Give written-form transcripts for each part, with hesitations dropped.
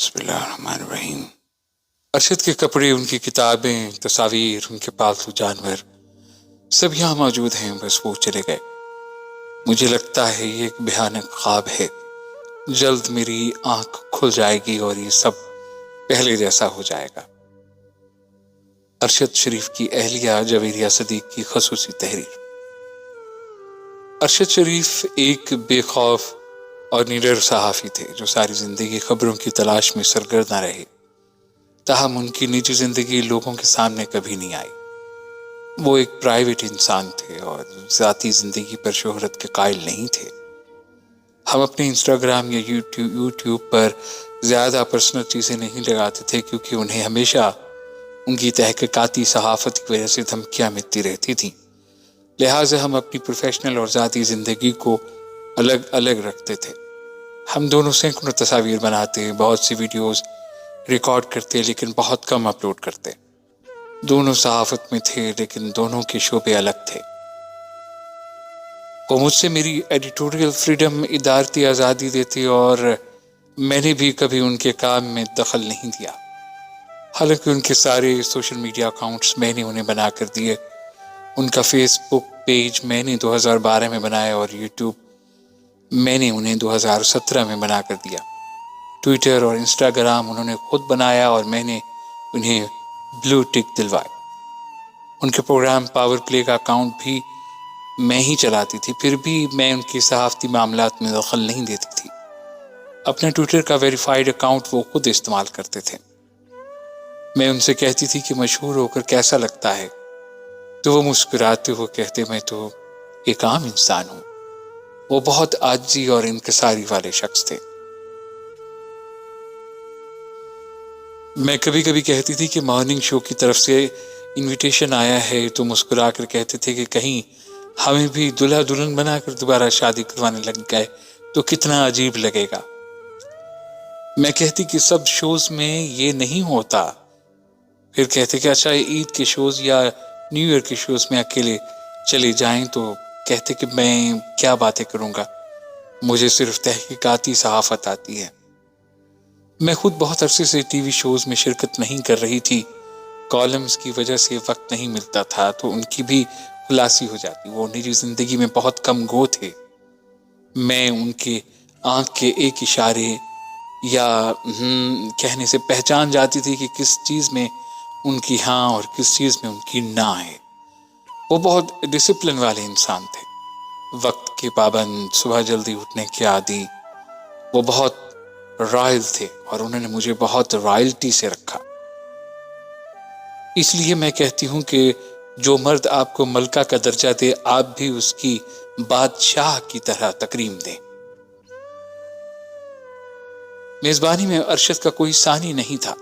بسم اللہ الرحمن الرحیم۔ ارشد کے کپڑے، ان کی کتابیں، تصاویر، ان کے پالتو جانور سب یہاں موجود ہیں، بس وہ چلے گئے۔ مجھے لگتا ہے یہ ایک بھیانک خواب ہے، جلد میری آنکھ کھل جائے گی اور یہ سب پہلے جیسا ہو جائے گا۔ ارشد شریف کی اہلیہ جویریہ صدیق کی خصوصی تحریر۔ ارشد شریف ایک بے خوف اور نڈر صحافی تھے جو ساری زندگی خبروں کی تلاش میں سرگرداں رہے، تاہم ان کی نجی زندگی لوگوں کے سامنے کبھی نہیں آئی۔ وہ ایک پرائیویٹ انسان تھے اور ذاتی زندگی پر شہرت کے قائل نہیں تھے۔ ہم اپنے انسٹاگرام یا یوٹیوب پر زیادہ پرسنل چیزیں نہیں لگاتے تھے کیونکہ انہیں ہمیشہ ان کی تحقیقاتی صحافت کی وجہ سے دھمکیاں ملتی رہتی تھیں، لہٰذا ہم اپنی پروفیشنل اور ذاتی زندگی کو الگ الگ رکھتے تھے۔ ہم دونوں سینکڑوں تصاویر بناتے، بہت سی ویڈیوز ریکارڈ کرتے، لیکن بہت کم اپلوڈ کرتے۔ دونوں صحافت میں تھے لیکن دونوں کے شعبے الگ تھے۔ وہ مجھ سے میری ایڈیٹوریل فریڈم، ادارتی آزادی دیتے اور میں نے بھی کبھی ان کے کام میں دخل نہیں دیا، حالانکہ ان کے سارے سوشل میڈیا اکاؤنٹس میں نے انہیں بنا کر دیے۔ ان کا فیس بک پیج میں نے 2012 میں بنایا اور یوٹیوب میں نے انہیں 2017 میں بنا کر دیا۔ ٹویٹر اور انسٹاگرام انہوں نے خود بنایا اور میں نے انہیں بلو ٹک دلوائے۔ ان کے پروگرام پاور پلے کا اکاؤنٹ بھی میں ہی چلاتی تھی، پھر بھی میں ان کی صحافتی معاملات میں دخل نہیں دیتی تھی۔ اپنے ٹویٹر کا ویریفائیڈ اکاؤنٹ وہ خود استعمال کرتے تھے۔ میں ان سے کہتی تھی کہ مشہور ہو کر کیسا لگتا ہے، تو وہ مسکراتے ہوئے کہتے میں تو ایک عام انسان ہوں۔ وہ بہت عاجزی اور انکساری والے شخص تھے۔ میں کبھی کبھی کہتی تھی کہ مارننگ شو کی طرف سے انویٹیشن آیا ہے، تو مسکرا کر کہتے تھے کہ کہیں ہمیں بھی دلہا دلہن بنا کر دوبارہ شادی کروانے لگ گئے تو کتنا عجیب لگے گا۔ میں کہتی کہ سب شوز میں یہ نہیں ہوتا، پھر کہتے کہ اچھا عید کے شوز یا نیو ایئر کے شوز میں اکیلے چلے جائیں، تو کہتے کہ میں کیا باتیں کروں گا، مجھے صرف تحقیقاتی صحافت آتی ہے۔ میں خود بہت عرصے سے ٹی وی شوز میں شرکت نہیں کر رہی تھی، کالمز کی وجہ سے وقت نہیں ملتا تھا، تو ان کی بھی خلاصی ہو جاتی۔ وہ نجی زندگی میں بہت کم گو تھے۔ میں ان کے آنکھ کے ایک اشارے یا کہنے سے پہچان جاتی تھی کہ کس چیز میں ان کی ہاں اور کس چیز میں ان کی نہ ہے۔ وہ بہت ڈسپلن والے انسان تھے، وقت کے پابند، صبح جلدی اٹھنے کے عادی۔ وہ بہت رائل تھے اور انہوں نے مجھے بہت رائلٹی سے رکھا۔ اس لیے میں کہتی ہوں کہ جو مرد آپ کو ملکہ کا درجہ دے، آپ بھی اس کی بادشاہ کی طرح تکریم دیں۔ میزبانی میں ارشد کا کوئی ثانی نہیں تھا۔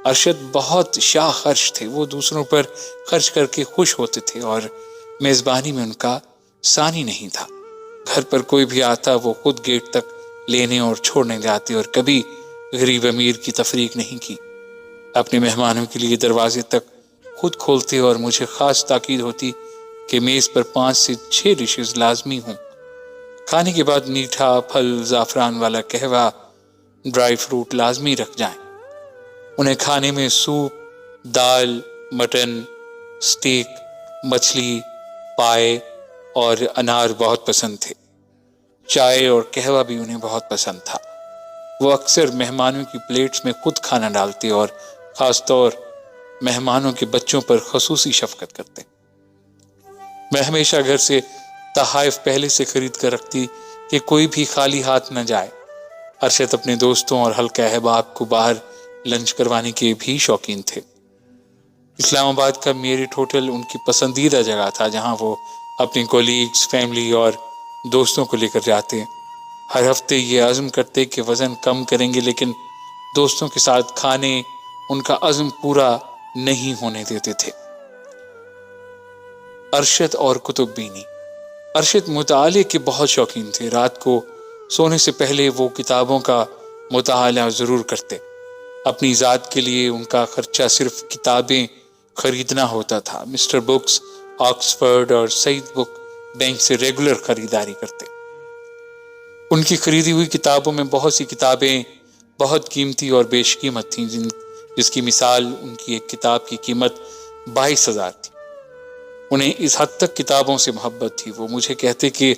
ارشد بہت شاہ خرچ تھے، وہ دوسروں پر خرچ کر کے خوش ہوتے تھے اور میزبانی میں ان کا ثانی نہیں تھا۔ گھر پر کوئی بھی آتا وہ خود گیٹ تک لینے اور چھوڑنے جاتے اور کبھی غریب امیر کی تفریق نہیں کی۔ اپنے مہمانوں کے لیے دروازے تک خود کھولتے اور مجھے خاص تاکید ہوتی کہ میز پر 5 سے 6 ڈشز لازمی ہوں۔ کھانے کے بعد میٹھا، پھل، زعفران والا قہوہ، ڈرائی فروٹ لازمی رکھ جائیں۔ انہیں کھانے میں سوپ، دال، مٹن، سٹیک، مچھلی، پائے اور انار بہت پسند تھے۔ چائے اور قہوہ بھی انہیں بہت پسند تھا۔ وہ اکثر مہمانوں کی پلیٹس میں خود کھانا ڈالتے اور خاص طور مہمانوں کے بچوں پر خصوصی شفقت کرتے۔ میں ہمیشہ گھر سے تحائف پہلے سے خرید کر رکھتی کہ کوئی بھی خالی ہاتھ نہ جائے۔ ارشد اپنے دوستوں اور حلقہ احباب کو باہر لنچ کروانے کے بھی شوقین تھے۔ اسلام آباد کا میرٹ ہوٹل ان کی پسندیدہ جگہ تھا، جہاں وہ اپنے کولیگز، فیملی اور دوستوں کو لے کر جاتے۔ ہر ہفتے یہ عزم کرتے کہ وزن کم کریں گے، لیکن دوستوں کے ساتھ کھانے ان کا عزم پورا نہیں ہونے دیتے تھے۔ ارشد اور کتب بینی۔ ارشد مطالعے کے بہت شوقین تھے۔ رات کو سونے سے پہلے وہ کتابوں کا مطالعہ ضرور کرتے۔ اپنی ذات کے لیے ان کا خرچہ صرف کتابیں خریدنا ہوتا تھا۔ مسٹر بکس، آکسفورڈ اور سعید بک بینک سے ریگولر خریداری کرتے۔ ان کی خریدی ہوئی کتابوں میں بہت سی کتابیں بہت قیمتی اور بیش قیمت تھیں، جس کی مثال ان کی ایک کتاب کی قیمت 22,000 تھی۔ انہیں اس حد تک کتابوں سے محبت تھی، وہ مجھے کہتے کہ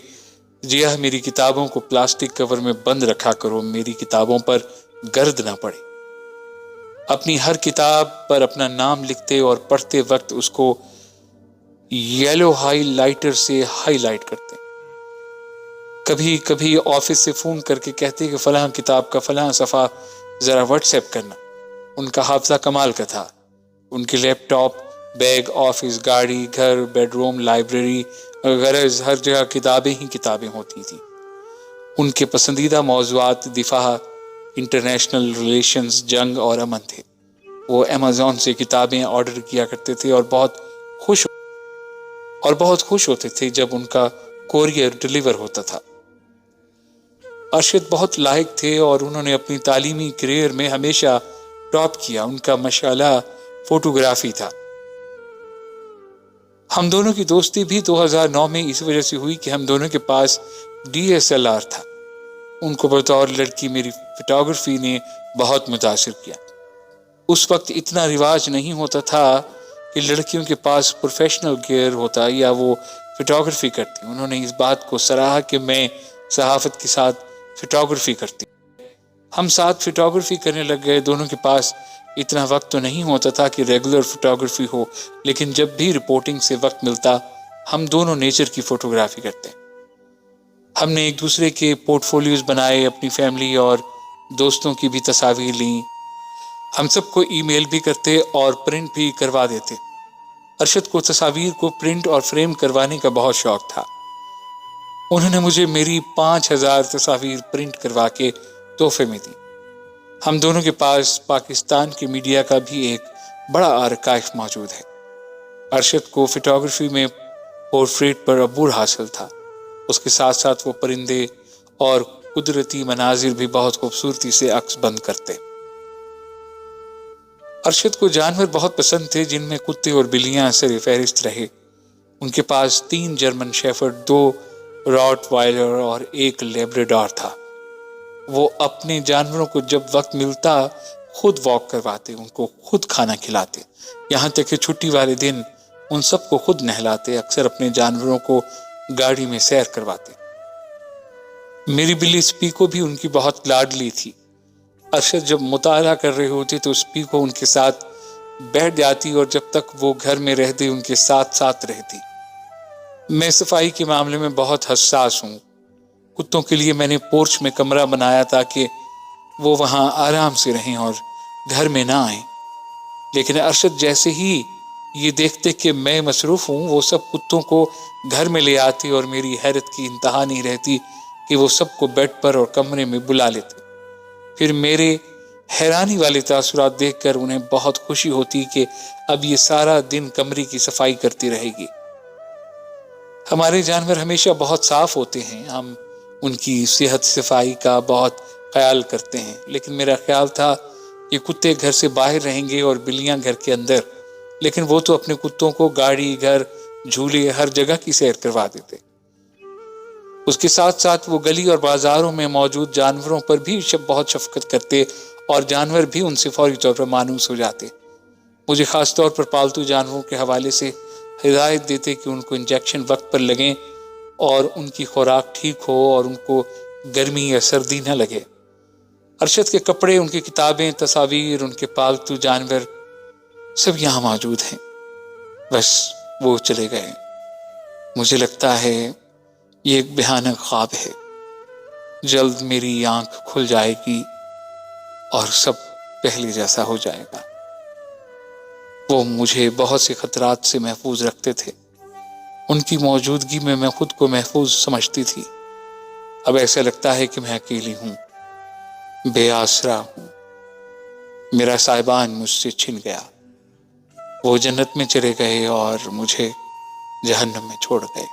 جی ہاں، میری کتابوں کو پلاسٹک کور میں بند رکھا کرو، میری کتابوں پر گرد نہ پڑے۔ اپنی ہر کتاب پر اپنا نام لکھتے اور پڑھتے وقت اس کو یلو ہائی لائٹر سے ہائی لائٹ کرتے۔ کبھی کبھی آفس سے فون کر کے کہتے کہ فلاں کتاب کا فلاں صفحہ ذرا واٹس ایپ کرنا۔ ان کا حافظہ کمال کا تھا۔ ان کے لیپ ٹاپ، بیگ، آفس، گاڑی، گھر، بیڈ روم، لائبریری وغیرہ ہر جگہ کتابیں ہی کتابیں ہوتی تھیں۔ ان کے پسندیدہ موضوعات دفاع، انٹرنیشنل ریلیشنز، جنگ اور امن تھے۔ وہ ایمیزون سے کتابیں آرڈر کیا کرتے تھے اور بہت خوش ہوتے تھے جب ان کا کوریئر ڈیلیور ہوتا تھا۔ ارشد بہت لائق تھے اور انہوں نے اپنی تعلیمی کیریئر میں ہمیشہ ٹاپ کیا۔ ان کا مشغلہ فوٹوگرافی تھا۔ ہم دونوں کی دوستی بھی 2009 میں اس وجہ سے ہوئی کہ ہم دونوں کے پاس DSLR تھا۔ ان کو بطور لڑکی میری فوٹوگرافی نے بہت متاثر کیا۔ اس وقت اتنا رواج نہیں ہوتا تھا کہ لڑکیوں کے پاس پروفیشنل گیئر ہوتا یا وہ فوٹوگرافی کرتی۔ انہوں نے اس بات کو سراہا کہ میں صحافت کے ساتھ فوٹوگرافی کرتی۔ ہم ساتھ فوٹوگرافی کرنے لگ گئے۔ دونوں کے پاس اتنا وقت تو نہیں ہوتا تھا کہ ریگولر فوٹوگرافی ہو، لیکن جب بھی رپورٹنگ سے وقت ملتا ہم دونوں نیچر کی فوٹوگرافی کرتے۔ ہم نے ایک دوسرے کے پورٹ فولیوز بنائے، اپنی فیملی اور دوستوں کی بھی تصاویر لیں۔ ہم سب کو ای میل بھی کرتے اور پرنٹ بھی کروا دیتے۔ ارشد کو تصاویر کو پرنٹ اور فریم کروانے کا بہت شوق تھا۔ انہوں نے مجھے میری 5,000 تصاویر پرنٹ کروا کے تحفے میں دی۔ ہم دونوں کے پاس پاکستان کے میڈیا کا بھی ایک بڑا آرکائیو موجود ہے۔ ارشد کو فوٹوگرافی میں پورٹریٹ پر عبور حاصل تھا۔ اس کے ساتھ ساتھ وہ پرندے اور قدرتی مناظر بھی بہت خوبصورتی سے عکس بند کرتے۔ ارشد کو جانور بہت پسند تھے، جن میں کتے اور بلیاں سر فہرست رہے۔ ان کے پاس 3 جرمن شیفرڈ، 2 راٹ وائلر اور 1 لیبراڈور تھا۔ وہ اپنے جانوروں کو جب وقت ملتا خود واک کرواتے، ان کو خود کھانا کھلاتے، یہاں تک کہ چھٹی والے دن ان سب کو خود نہلاتے، اکثر اپنے جانوروں کو گاڑی میں سیر کرواتے۔ میری بلی سپیکو بھی ان کی بہت لاڈلی تھی۔ ارشد جب مطالعہ کر رہے ہوتے تو سپیکو ان کے ساتھ بیٹھ جاتی اور جب تک وہ گھر میں رہتے ان کے ساتھ رہتی۔ میں صفائی کے معاملے میں بہت حساس ہوں۔ کتوں کے لیے میں نے پورچ میں کمرہ بنایا تاکہ وہ وہاں آرام سے رہیں اور گھر میں نہ آئیں، لیکن ارشد جیسے ہی یہ دیکھتے کہ میں مصروف ہوں وہ سب کتوں کو گھر میں لے آتے اور میری حیرت کی انتہا نہیں رہتی کہ وہ سب کو بیڈ پر اور کمرے میں بلا لیتے۔ پھر میرے حیرانی والے تاثرات دیکھ کر انہیں بہت خوشی ہوتی کہ اب یہ سارا دن کمرے کی صفائی کرتی رہے گی۔ ہمارے جانور ہمیشہ بہت صاف ہوتے ہیں، ہم ان کی صحت صفائی کا بہت خیال کرتے ہیں، لیکن میرا خیال تھا کہ کتے گھر سے باہر رہیں گے اور بلیاں گھر کے اندر، لیکن وہ تو اپنے کتوں کو گاڑی، گھر، جھولے، ہر جگہ کی سیر کروا دیتے۔ اس کے ساتھ ساتھ وہ گلی اور بازاروں میں موجود جانوروں پر بھی بہت شفقت کرتے اور جانور بھی ان سے فوری طور پر مانوس ہو جاتے۔ مجھے خاص طور پر پالتو جانوروں کے حوالے سے ہدایت دیتے کہ ان کو انجیکشن وقت پر لگیں اور ان کی خوراک ٹھیک ہو اور ان کو گرمی یا سردی نہ لگے۔ ارشد کے کپڑے، ان کی کتابیں، تصاویر، ان کے پالتو جانور سب یہاں موجود ہیں۔ بس وہ چلے گئے۔ مجھے لگتا ہے یہ ایک بھیانک خواب ہے۔ جلد میری آنکھ کھل جائے گی اور سب پہلے جیسا ہو جائے گا۔ وہ مجھے بہت سے خطرات سے محفوظ رکھتے تھے۔ ان کی موجودگی میں میں خود کو محفوظ سمجھتی تھی۔ اب ایسا لگتا ہے کہ میں اکیلی ہوں، بے آسرا ہوں۔ میرا صاحبان مجھ سے چھن گیا۔ وہ جنت میں چلے گئے اور مجھے جہنم میں چھوڑ گئے۔